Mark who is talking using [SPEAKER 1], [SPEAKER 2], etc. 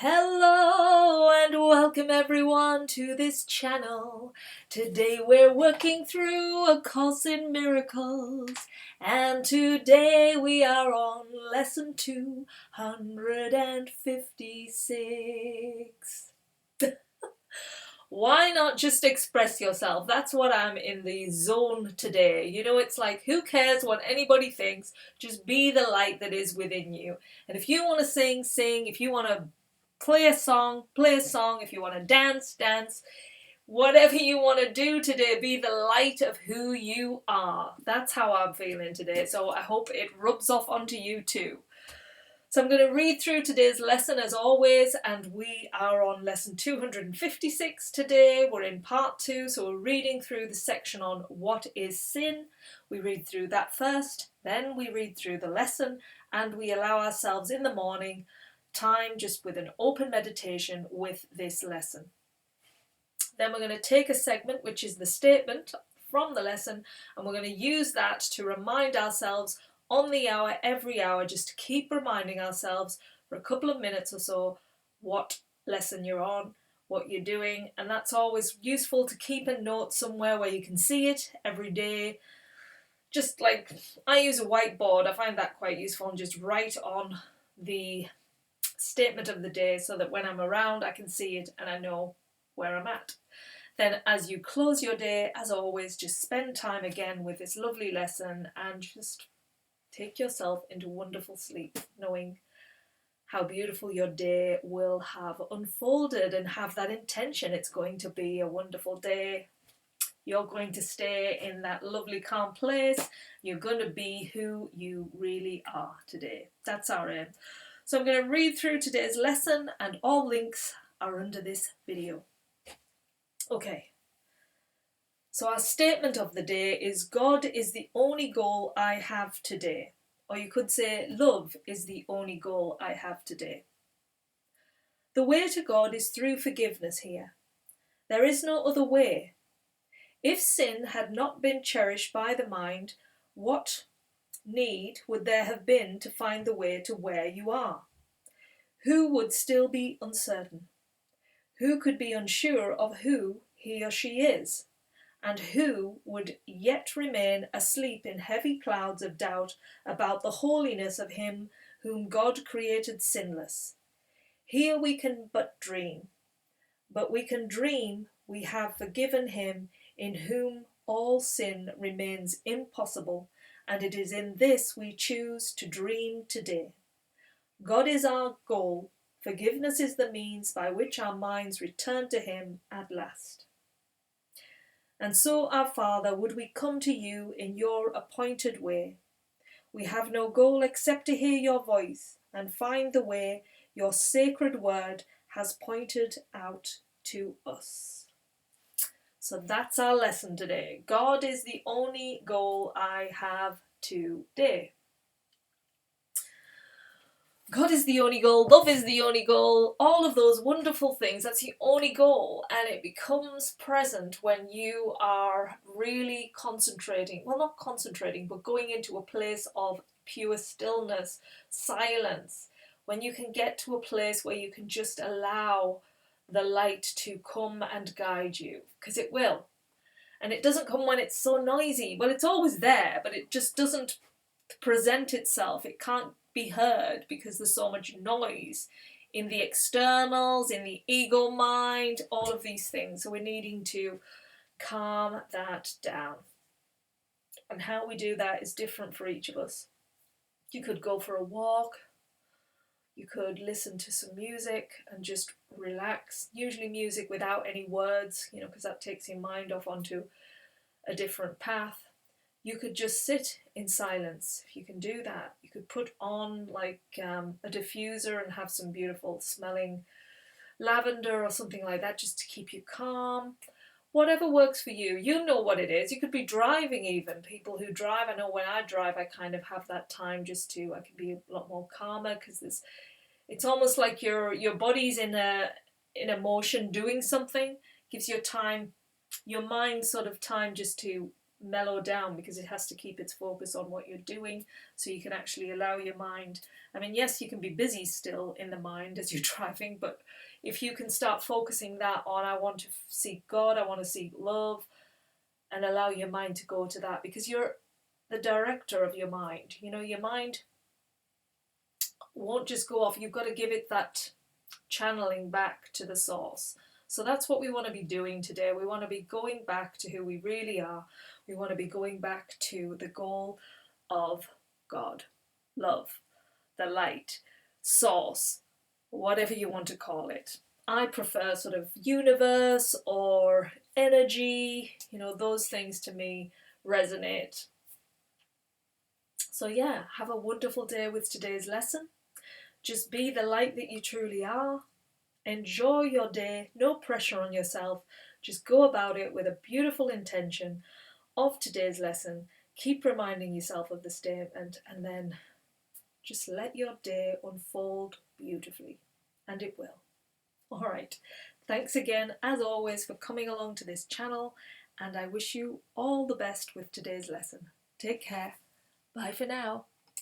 [SPEAKER 1] Hello and welcome everyone to this channel. Today we're working through A Course in Miracles, and today we are on lesson 256. Why not just express yourself? That's what I'm in the zone today. You know, it's like, who cares what anybody thinks? Just be the light that is within you. And if you want to sing, sing. If you want to play a song, play a song. If you want to dance, dance. Whatever you want to do today, be the light of who you are. That's how I'm feeling today. So I hope it rubs off onto you too. So I'm going to read through today's lesson as always, and we are on lesson 256 today. We're in part 2, so we're reading through the section on what is sin. We read through that first, then we read through the lesson, and we allow ourselves in the morning time just with an open meditation with this lesson. Then we're going to take a segment which is the statement from the lesson, and we're going to use that to remind ourselves on the hour, every hour, just to keep reminding ourselves for a couple of minutes or so what lesson you're on, what you're doing, and that's always useful to keep a note somewhere where you can see it every day. Just like I use a whiteboard, I find that quite useful, and just write on the statement of the day so that when I'm around I can see it and I know where I'm at. Then as you close your day, as always, just spend time again with this lovely lesson and just take yourself into wonderful sleep, knowing how beautiful your day will have unfolded, and have that intention. It's going to be a wonderful day. You're going to stay in that lovely calm place. You're going to be who you really are today. That's our aim. So I'm going to read through today's lesson, and all links are under this video. Okay. So our statement of the day is, God is the only goal I have today. Or you could say, love is the only goal I have today. The way to God is through forgiveness here. There is no other way. If sin had not been cherished by the mind, what need would there have been to find the way to where you are? Who would still be uncertain? Who could be unsure of who he or she is? And who would yet remain asleep in heavy clouds of doubt about the holiness of him whom God created sinless? Here we can but dream, but we can dream we have forgiven him in whom all sin remains impossible, and it is in this we choose to dream today. God is our goal, forgiveness is the means by which our minds return to him at last. And so, our Father, would we come to you in your appointed way. We have no goal except to hear your voice and find the way your sacred word has pointed out to us. So that's our lesson today. God is the only goal I have today. God is the only goal, love is the only goal, all of those wonderful things, that's the only goal, and it becomes present when you are really concentrating, well, not concentrating, but going into a place of pure stillness, silence, when you can get to a place where you can just allow the light to come and guide you, because it will. And it doesn't come when it's so noisy. Well, it's always there, but it just doesn't present itself. It can't be heard because there's so much noise in the externals, in the ego mind, all of these things. So we're needing to calm that down. And how we do that is different for each of us. You could go for a walk. You could listen to some music and just relax. Usually music without any words, because that takes your mind off onto a different path. You could just sit in silence, if you can do that. You could put on like a diffuser and have some beautiful smelling lavender or something like that, just to keep you calm. Whatever works for you, you know what it is. You could be driving even. People who drive, I know when I drive, I kind of have that time just to, I can be a lot more calmer, because it's almost like your body's in a motion doing something. Gives your mind sort of time just to mellow down because it has to keep its focus on what you're doing, so you can actually allow your mind. I mean, yes, you can be busy still in the mind as you're driving, but if you can start focusing that on, I want to seek God, I want to seek love, and allow your mind to go to that, because you're the director of your mind. You know, your mind won't just go off. You've got to give it that channeling back to the source. So that's what we want to be doing today. We want to be going back to who we really are. We want to be going back to the goal of God, love, the light, source, whatever you want to call it. I prefer sort of universe or energy, you know, those things to me resonate. So yeah, have a wonderful day with today's lesson. Just be the light that you truly are. Enjoy your day, no pressure on yourself. Just go about it with a beautiful intention of today's lesson. Keep reminding yourself of the statement, and then just let your day unfold beautifully. And it will. Alright, thanks again as always for coming along to this channel, and I wish you all the best with today's lesson. Take care. Bye for now.